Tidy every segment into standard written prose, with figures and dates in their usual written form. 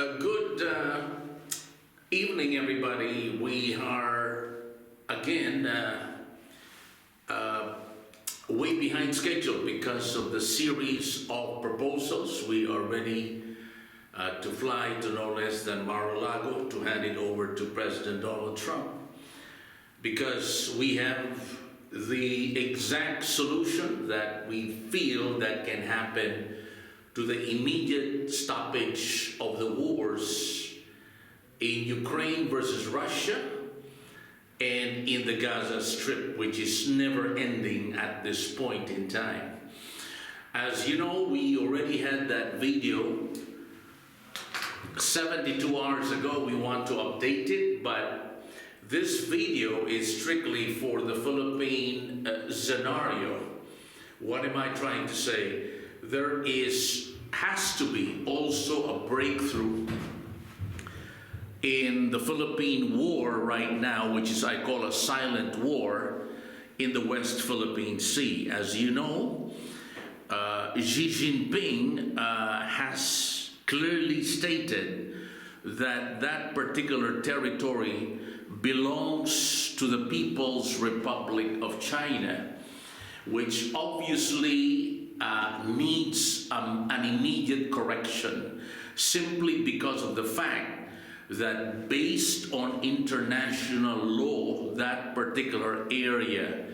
A good evening, everybody. We are again way behind schedule because of the series of proposals. We are ready to fly to no less than Mar-a-Lago to hand it over to President Donald Trump because we have the exact solution that we feel that can happen to the immediate stoppage of the wars in Ukraine versus Russia and in the Gaza Strip, which is never ending at this point in time. As you know, we already had that video 72 hours ago. We want to update it, but this video is strictly for the Philippine scenario. What am I trying to say? There has to be also a breakthrough in the Philippine war right now, which is I call a silent war in the West Philippine Sea. As you know, Xi Jinping has clearly stated that that particular territory belongs to the People's Republic of China, which obviously needs an immediate correction simply because of the fact that based on international law, that particular area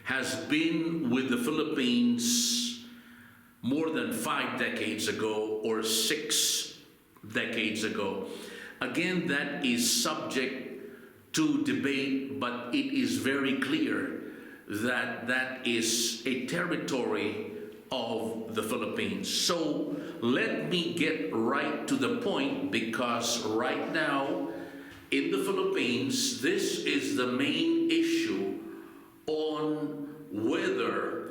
has been with the Philippines more than 5 decades ago or 6 decades ago. Again, that is subject to debate, but it is very clear that that is a territory of the Philippines. So let me get right to the point, because right now in the Philippines, this is the main issue on whether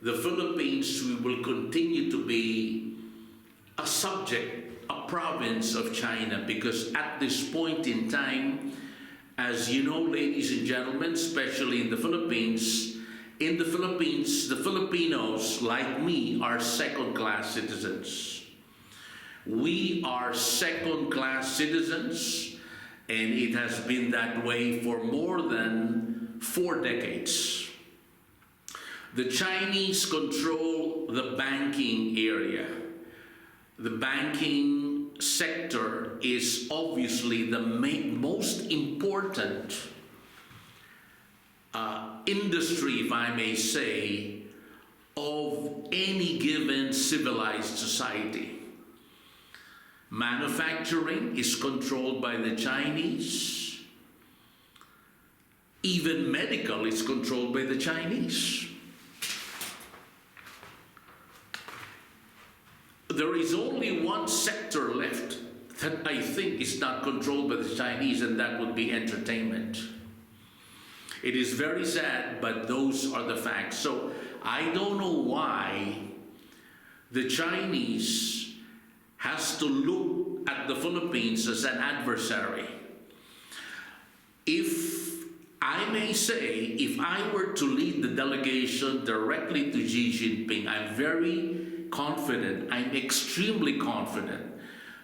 the Philippines will continue to be a subject, a province of China, because at this point in time, as you know, ladies and gentlemen, especially in the Philippines, the Filipinos, like me, are second-class citizens. We are second-class citizens, and it has been that way for more than 4 decades. The Chinese control the banking area. The banking sector is obviously the most important industry, if I may say, of any given civilized society. Manufacturing is controlled by the Chinese. Even medical is controlled by the Chinese. There is only one sector left that I think is not controlled by the Chinese, and that would be entertainment. It is very sad, but those are the facts. So I don't know why the Chinese has to look at the Philippines as an adversary. If I may say, if I were to lead the delegation directly to Xi Jinping, I'm very confident, I'm extremely confident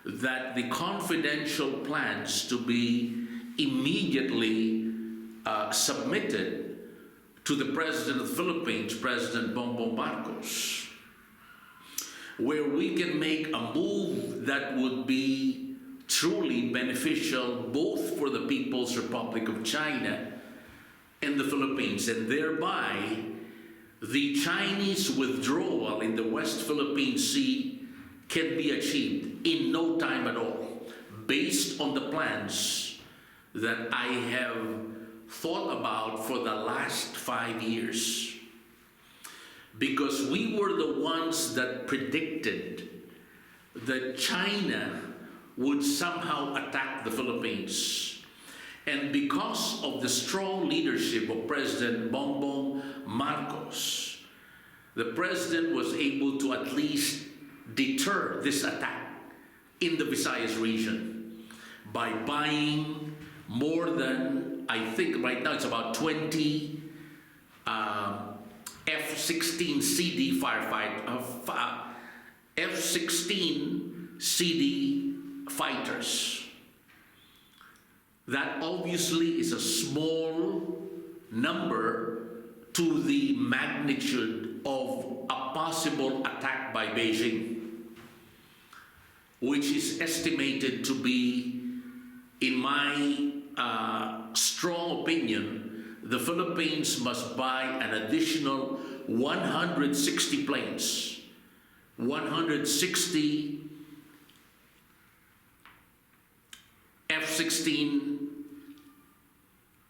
that the confidential plans to be immediately submitted to the President of the Philippines, President Bongbong Marcos, where we can make a move that would be truly beneficial both for the People's Republic of China and the Philippines, and thereby the Chinese withdrawal in the West Philippine Sea can be achieved in no time at all, based on the plans that I have thought about for the last 5 years. Because we were the ones that predicted that China would somehow attack the Philippines. And because of the strong leadership of President Bongbong Marcos, the President was able to at least deter this attack in the Visayas region by buying more than, I think right now it's about 20 F-16 CD fighters. That obviously is a small number to the magnitude of a possible attack by Beijing, which is estimated to be, in my strong opinion, the Philippines must buy an additional 160 planes, 160 F-16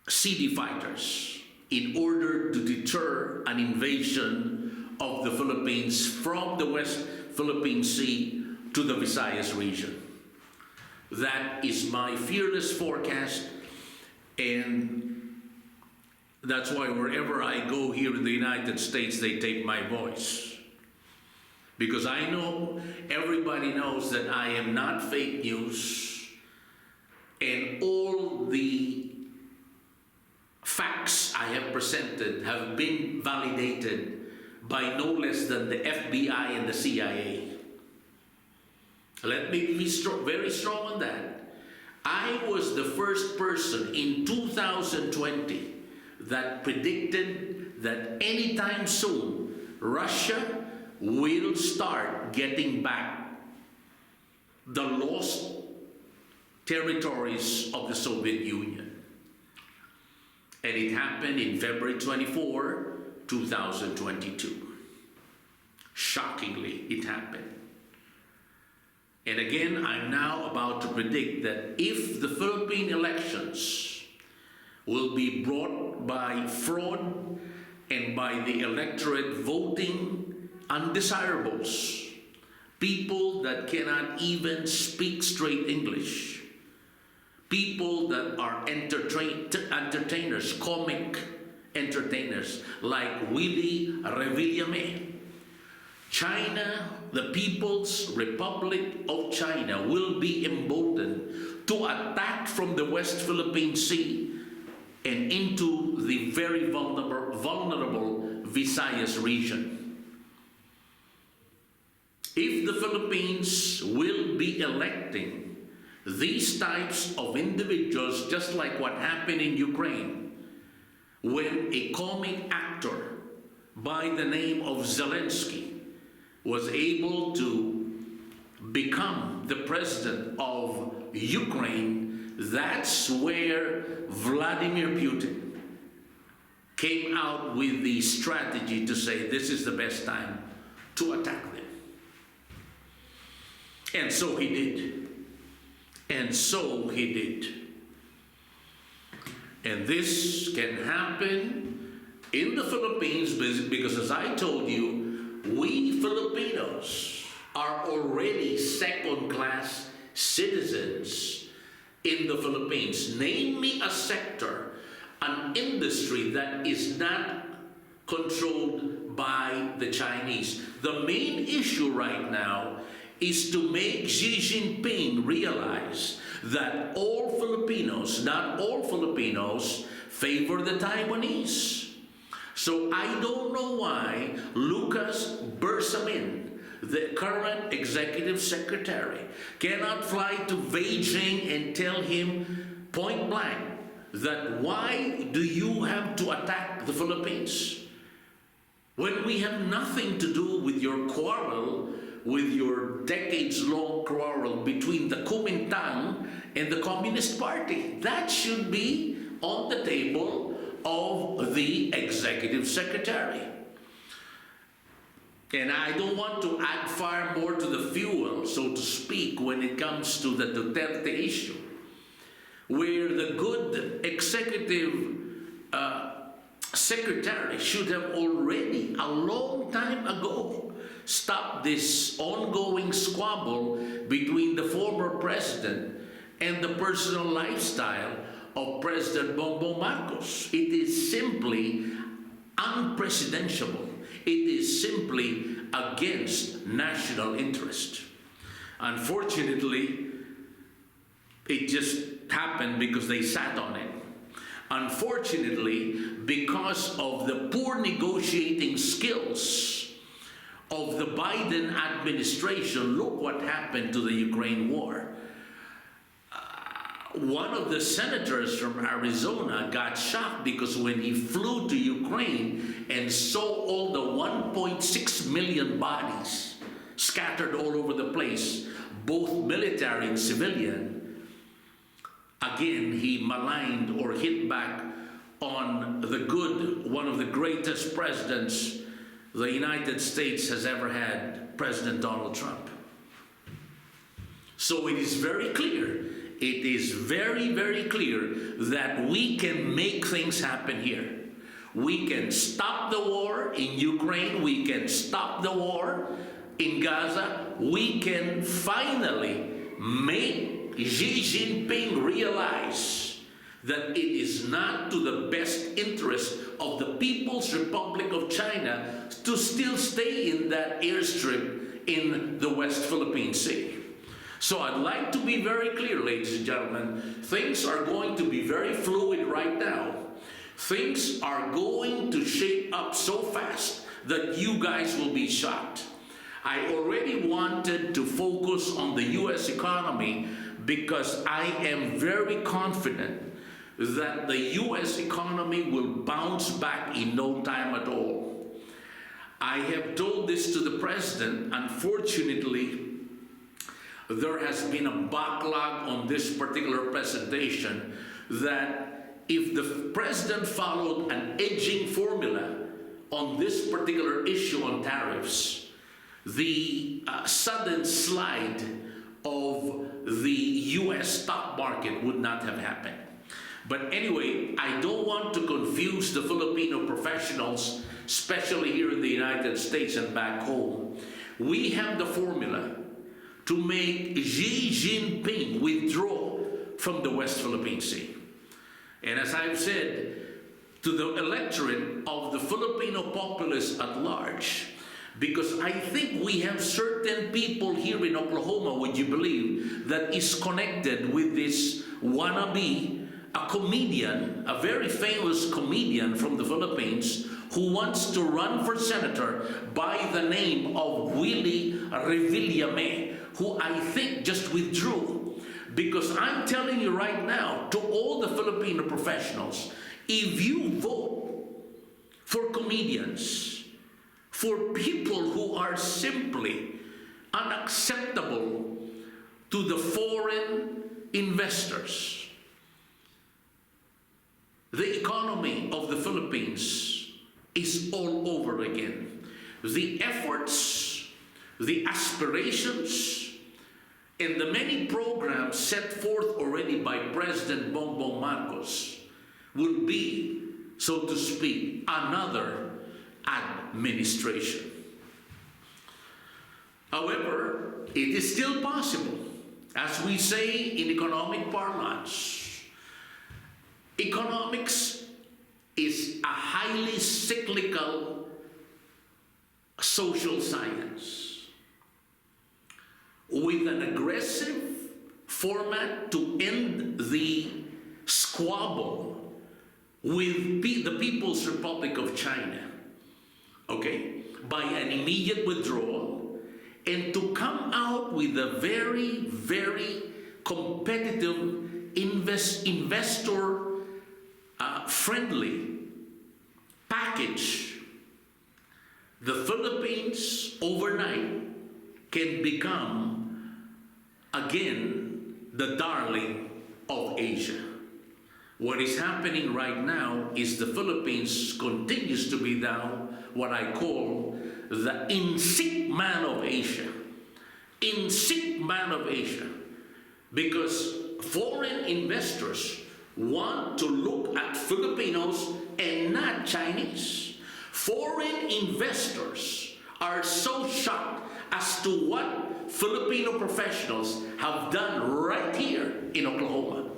CD fighters in order to deter an invasion of the Philippines from the West Philippine Sea to the Visayas region. That is my fearless forecast, and that's why wherever I go here in the United States, they take my voice. Because I know, everybody knows that I am not fake news, and all the facts I have presented have been validated by no less than the FBI and the CIA. Let me be very strong on that. I was the first person in 2020 that predicted that anytime soon Russia will start getting back the lost territories of the Soviet Union. And it happened in February 24, 2022. Shockingly, it happened. And again, I'm now about to predict that if the Philippine elections will be brought by fraud and by the electorate voting undesirables, people that cannot even speak straight English, people that are entertainers, comic entertainers like Willie Revillame, China, the People's Republic of China, will be emboldened to attack from the West Philippine Sea and into the very vulnerable Visayas region. If the Philippines will be electing these types of individuals, just like what happened in Ukraine, when a comic actor by the name of Zelensky was able to become the president of Ukraine, that's where Vladimir Putin came out with the strategy to say this is the best time to attack them. And so he did. And so he did. And this can happen in the Philippines because, as I told you, we Filipinos are already second-class citizens in the Philippines. Name me a sector, an industry that is not controlled by the Chinese. The main issue right now is to make Xi Jinping realize that all Filipinos, not all Filipinos, favor the Taiwanese. So I don't know why Lucas Bersamin, the current executive secretary, cannot fly to Beijing and tell him point blank that why do you have to attack the Philippines when we have nothing to do with your quarrel, with your decades-long quarrel between the Kuomintang and the Communist Party. That should be on the table of the executive secretary. And I don't want to add fire more to the fuel, so to speak, when it comes to the Duterte issue, where the good executive secretary should have already, a long time ago, stopped this ongoing squabble between the former president and the personal lifestyle of President Bongbong Marcos. It is simply unprecedented. It is simply against national interest. Unfortunately, it just happened because they sat on it. Unfortunately, because of the poor negotiating skills of the Biden administration, look what happened to the Ukraine war. One of the senators from Arizona got shocked because when he flew to Ukraine and saw all the 1.6 million bodies scattered all over the place, both military and civilian, again he maligned or hit back on one of the greatest presidents the United States has ever had, President Donald Trump. So it is very clear. It is very, very clear that we can make things happen here. We can stop the war in Ukraine. We can stop the war in Gaza. We can finally make Xi Jinping realize that it is not to the best interest of the People's Republic of China to still stay in that airstrip in the West Philippine Sea. So I'd like to be very clear, ladies and gentlemen, things are going to be very fluid right now. Things are going to shape up so fast that you guys will be shocked. I already wanted to focus on the U.S. economy because I am very confident that the U.S. economy will bounce back in no time at all. I have told this to the President. Unfortunately, there has been a backlog on this particular presentation that if the President followed an edging formula on this particular issue on tariffs, the sudden slide of the U.S. stock market would not have happened. But anyway, I don't want to confuse the Filipino professionals, especially here in the United States and back home. We have the formula to make Xi Jinping withdraw from the West Philippine Sea. And as I've said to the electorate of the Filipino populace at large, because I think we have certain people here in Oklahoma, would you believe, that is connected with this wannabe, a comedian, a very famous comedian from the Philippines, who wants to run for senator by the name of Willie Revillame, who I think just withdrew. Because I'm telling you right now, to all the Filipino professionals, if you vote for comedians, for people who are simply unacceptable to the foreign investors, the economy of the Philippines is all over again. The efforts, the aspirations, and the many programs set forth already by President Bongbong Marcos will be, so to speak, another administration. However, it is still possible, as we say in economic parlance. Economics is a highly cyclical social science with an aggressive format to end the squabble with the People's Republic of China, okay, by an immediate withdrawal, and to come out with a very, very competitive investor friendly package. The Philippines overnight can become again the darling of Asia. What is happening right now is the Philippines continues to be now what I call the in-sick man of Asia. In-sick man of Asia. Because foreign investors want to look at Filipinos and not Chinese. Foreign investors are so shocked as to what Filipino professionals have done right here in Oklahoma.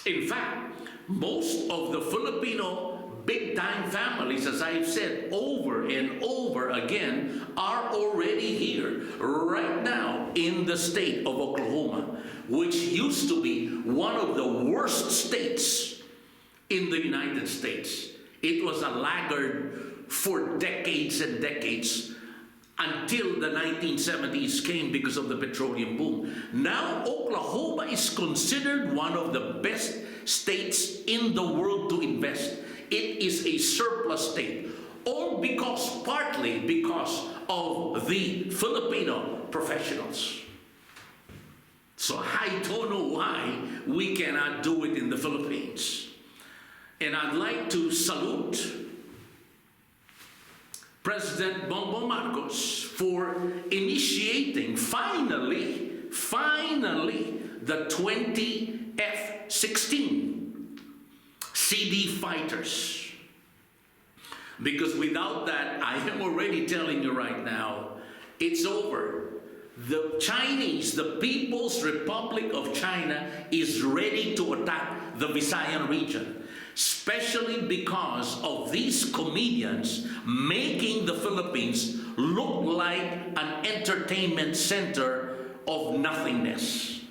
In fact, most of the Filipino big-time families, as I've said over and over again, are already here right now in the state of Oklahoma, which used to be one of the worst states in the United States. It was a laggard for decades and decades until the 1970s came because of the petroleum boom. Now Oklahoma is considered one of the best states in the world to invest. It is a surplus state, all partly because of the Filipino professionals. So I don't know why we cannot do it in the Philippines. And I'd like to salute President Bongbong Marcos for initiating finally the 20 F-16 CD fighters. Because without that, I am already telling you right now, it's over. The Chinese, the People's Republic of China, is ready to attack the Visayan region, especially because of these comedians making the Philippines look like an entertainment center of nothingness.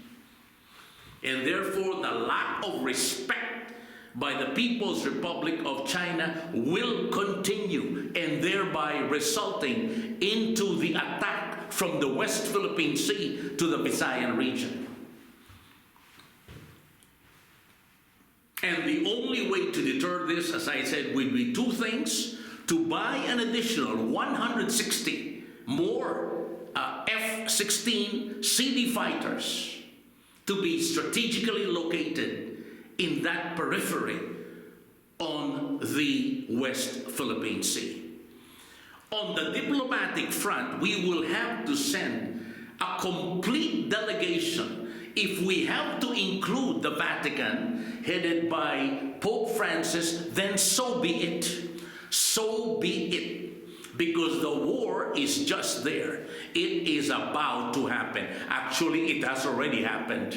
And therefore, the lack of respect by the People's Republic of China will continue, and thereby resulting into the attack from the West Philippine Sea to the Visayan region. And the only way to deter this, as I said, will be two things: to buy an additional 160 more F-16 CD fighters to be strategically located in that periphery on the West Philippine Sea. On the diplomatic front, we will have to send a complete delegation. If we have to include the Vatican, headed by Pope Francis, then so be it. So be it. Because the war is just there. It is about to happen. Actually, it has already happened.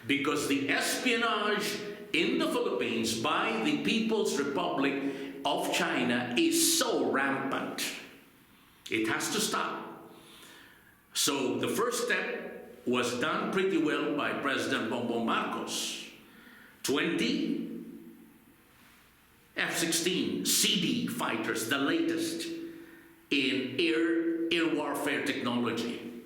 Because the espionage in the Philippines by the People's Republic of China is so rampant. It has to stop. So the first step was done pretty well by President Bongbong Marcos. 20 F-16 CD fighters, the latest in air warfare technology.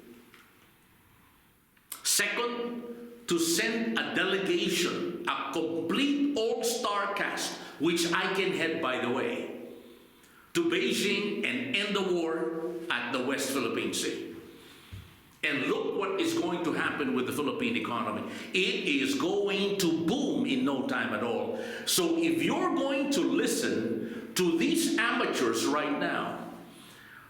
Second, to send a delegation, a complete all-star cast, which I can head, by the way, to Beijing and end the war at the West Philippine Sea. And look what is going to happen with the Philippine economy. It is going to boom in no time at all. So if you're going to listen to these amateurs right now,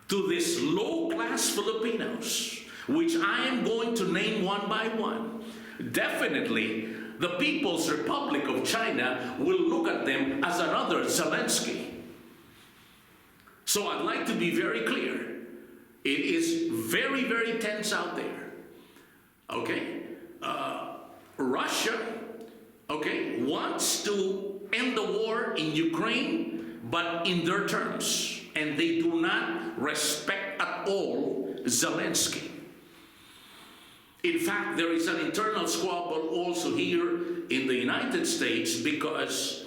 to these low-class Filipinos, which I am going to name one by one, definitely the People's Republic of China will look at them as another Zelensky. So I'd like to be very clear. It is very, very tense out there. Okay? Russia, okay, wants to end the war in Ukraine, but in their terms. And they do not respect at all Zelensky. In fact, there is an internal squabble also here in the United States because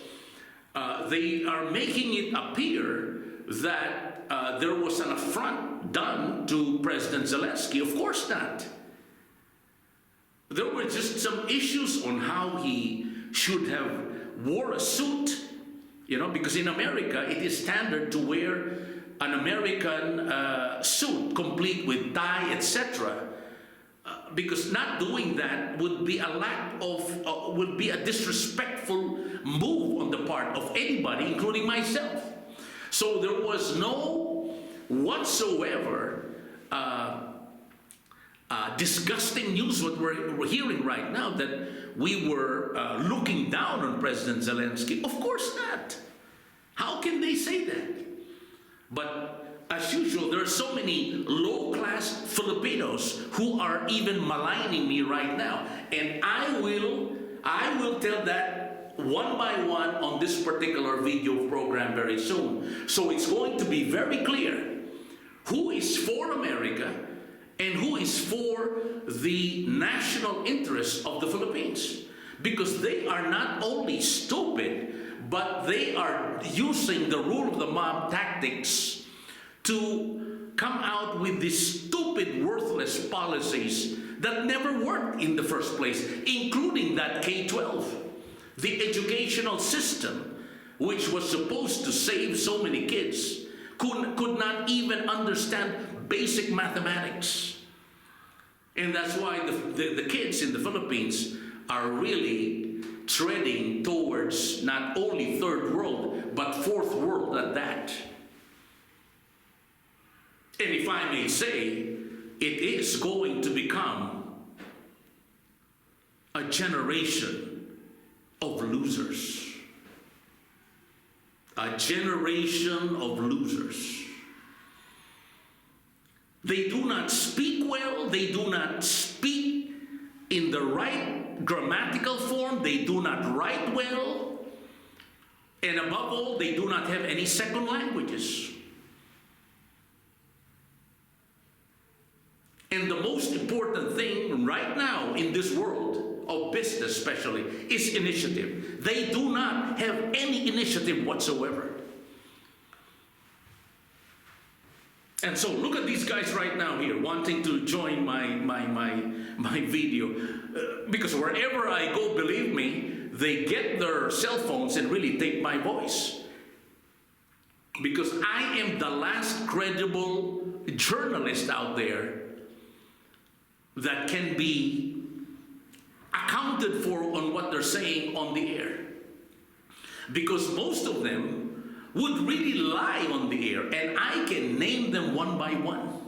they are making it appear that there was an affront done to President Zelensky. Of course not. There were just some issues on how he should have wore a suit, you know, because in America it is standard to wear an American suit complete with tie, etc. Because not doing that would be a lack of, would be a disrespectful move on the part of anybody, including myself. So there was no whatsoever disgusting news what we're hearing right now that we were looking down on President Zelensky. Of course not. How can they say that? But as usual, there are so many low-class Filipinos who are even maligning me right now. And I will tell that one by one on this particular video program very soon. So it's going to be very clear who is for America and who is for the national interests of the Philippines. Because they are not only stupid, but they are using the rule of the mob tactics to come out with these stupid, worthless policies that never worked in the first place, including that K-12, the educational system, which was supposed to save so many kids, could not even understand basic mathematics. And that's why the kids in the Philippines are really treading towards not only third world, but fourth world at that. And if I may say, it is going to become a generation of losers. A generation of losers. They do not speak well, they do not speak in the right grammatical form, they do not write well, and above all, they do not have any second languages. And the most important thing right now in this world of business especially is initiative. They do not have any initiative whatsoever. And so look at these guys right now here wanting to join my video. Because wherever I go, believe me, they get their cell phones and really take my voice. Because I am the last credible journalist out there that can be accounted for on what they're saying on the air. Because most of them would really lie on the air, and I can name them one by one.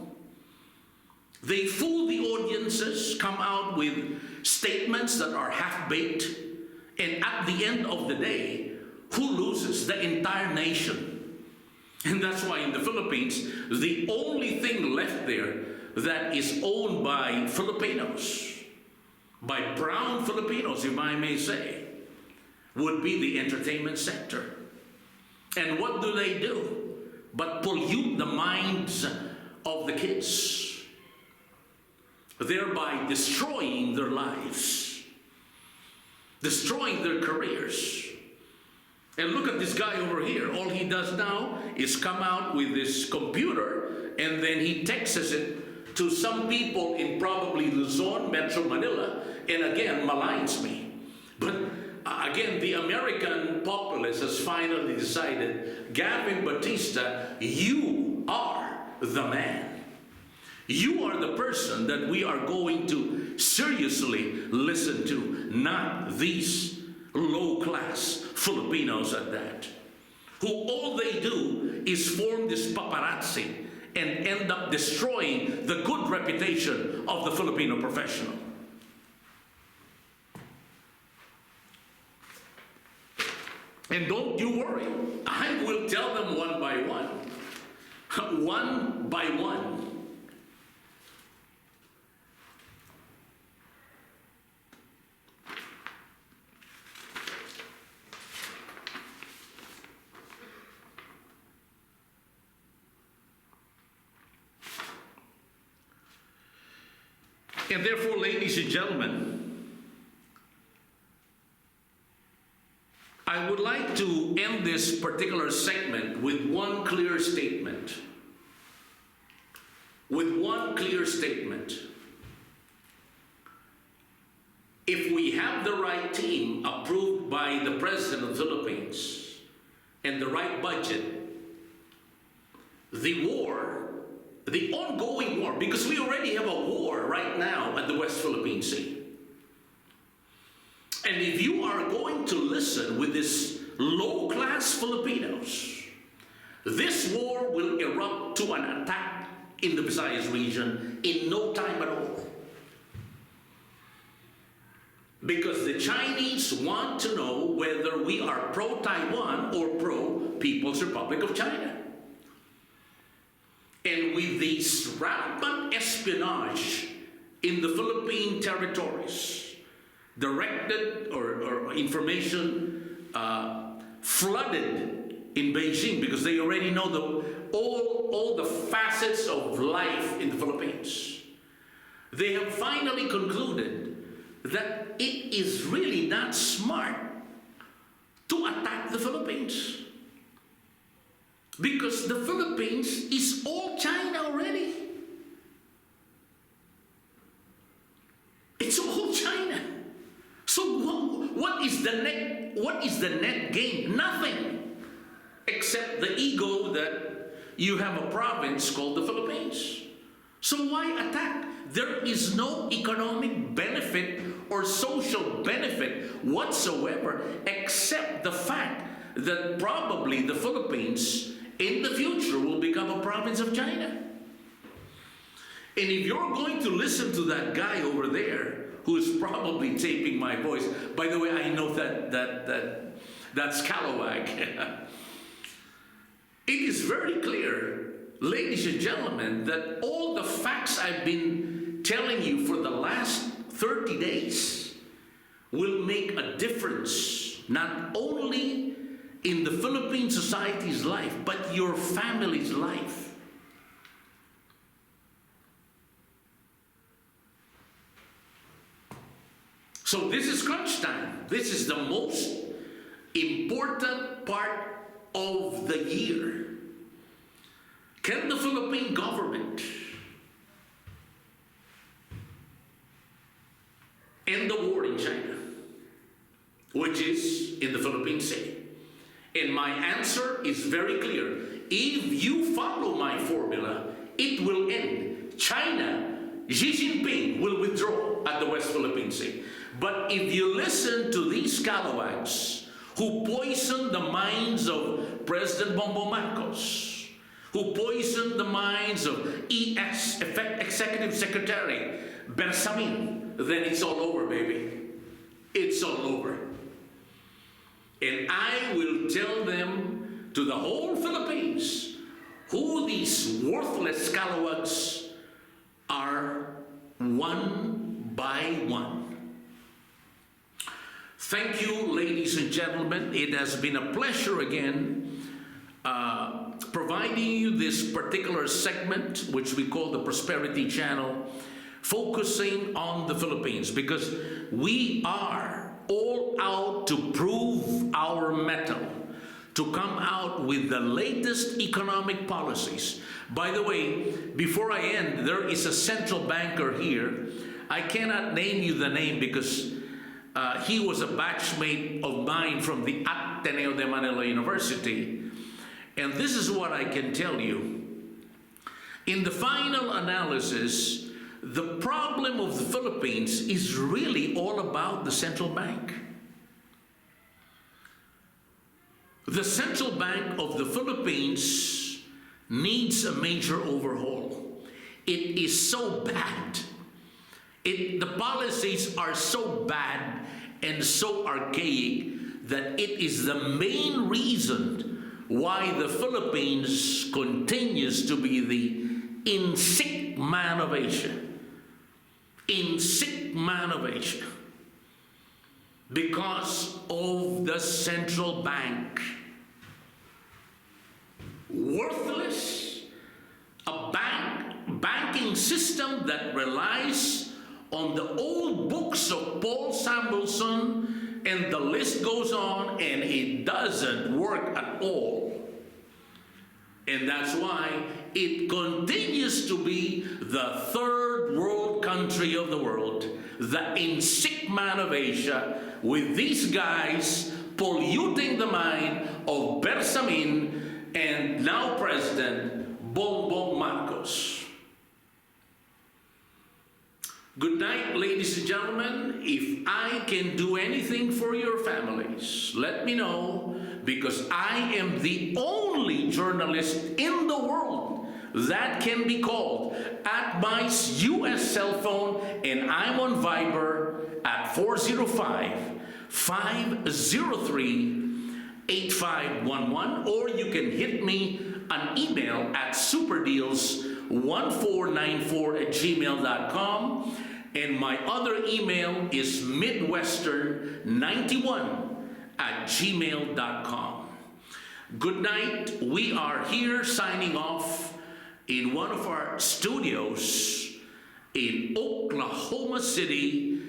They fool the audiences, come out with statements that are half-baked, and at the end of the day, who loses? The entire nation. And that's why in the Philippines, the only thing left there that is owned by Filipinos, by brown Filipinos, if I may say, would be the entertainment sector. And what do? But pollute the minds of the kids, thereby destroying their lives, destroying their careers. And look at this guy over here. All he does now is come out with this computer, and then he texts it to some people in probably Luzon, Metro Manila, and again maligns me. But again, the American populace has finally decided, Gavin Bautista, you are the man. You are the person that we are going to seriously listen to, not these low-class Filipinos at that, who all they do is form this paparazzi and end up destroying the good reputation of the Filipino professional. And don't you worry, I will tell them one by one. One by one. And therefore, ladies and gentlemen, I would like to end this particular segment with one clear statement. With one clear statement. If we have the right team approved by the President of the Philippines and the right budget, the war, the ongoing war, because we already have a war right now at the West Philippine Sea. And if you are going to listen with this low-class Filipinos, this war will erupt to an attack in the Visayas region in no time at all. Because the Chinese want to know whether we are pro-Taiwan or pro-People's Republic of China. And with this rampant espionage in the Philippine territories, directed or information flooded in Beijing, because they already know all the facets of life in the Philippines. They have finally concluded that it is really not smart to attack the Philippines. Because the Philippines is all China already. It's all China. So what is the net gain? Nothing, except the ego that you have a province called the Philippines. So why attack? There is no economic benefit or social benefit whatsoever, except the fact that probably the Philippines in the future will become a province of China. And if you're going to listen to that guy over there, who is probably taping my voice, by the way, I know that's Calawag. It is very clear, ladies and gentlemen, that all the facts I've been telling you for the last 30 days will make a difference, not only in the Philippine society's life, but your family's life. So this is crunch time. This is the most important part of the year. Can the Philippine government end the war in China, which is in the Philippine Sea? And my answer is very clear. If you follow my formula, it will end. China, Xi Jinping will withdraw at the West Philippine Sea. But if you listen to these scalawags who poisoned the minds of President Bongbong Marcos, who poisoned the minds of Executive Secretary Bersamin, then it's all over, baby. It's all over. And I will tell them, to the whole Philippines, who these worthless scalawags are, one by one. Thank you, ladies and gentlemen. It has been a pleasure again providing you this particular segment, which we call the Prosperity Channel, focusing on the Philippines, because we are all out to prove our mettle, to come out with the latest economic policies. By the way, before I end, there is a central banker here. I cannot name you the name because he was a batchmate of mine from the Ateneo de Manila University. And this is what I can tell you. In the final analysis, the problem of the Philippines is really all about the central bank. The central bank of the Philippines needs a major overhaul. It is so bad. The policies are so bad and so archaic that it is the main reason why the Philippines continues to be the in-sick man of Asia. In-sick man of Asia. Because of the central bank. Worthless. A banking system that relies on the old books of Paul Samuelson, and the list goes on, and it doesn't work at all. And that's why it continues to be the third world country of the world, the in-sick man of Asia, with these guys polluting the mind of Bersamin and now President Bongbong Marcos. Good night, ladies and gentlemen. If I can do anything for your families, let me know, because I am the only journalist in the world that can be called at my US cell phone, and I'm on Viber at 405-503-8511, or you can hit me an email at superdeals1494@gmail.com. And my other email is midwestern91@gmail.com. Good night. We are here signing off in one of our studios in Oklahoma City,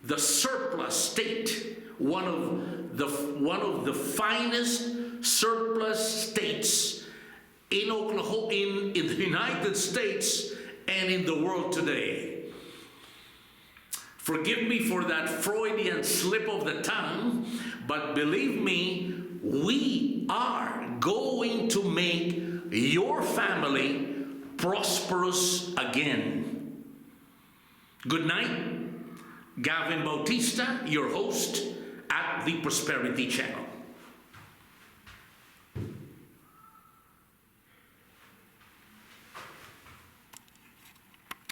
the surplus state, one of the finest surplus states in Oklahoma, in the United States, and in the world today. Forgive me for that Freudian slip of the tongue, but believe me, we are going to make your family prosperous again. Good night. Gavin Bautista, your host at the Prosperity Channel.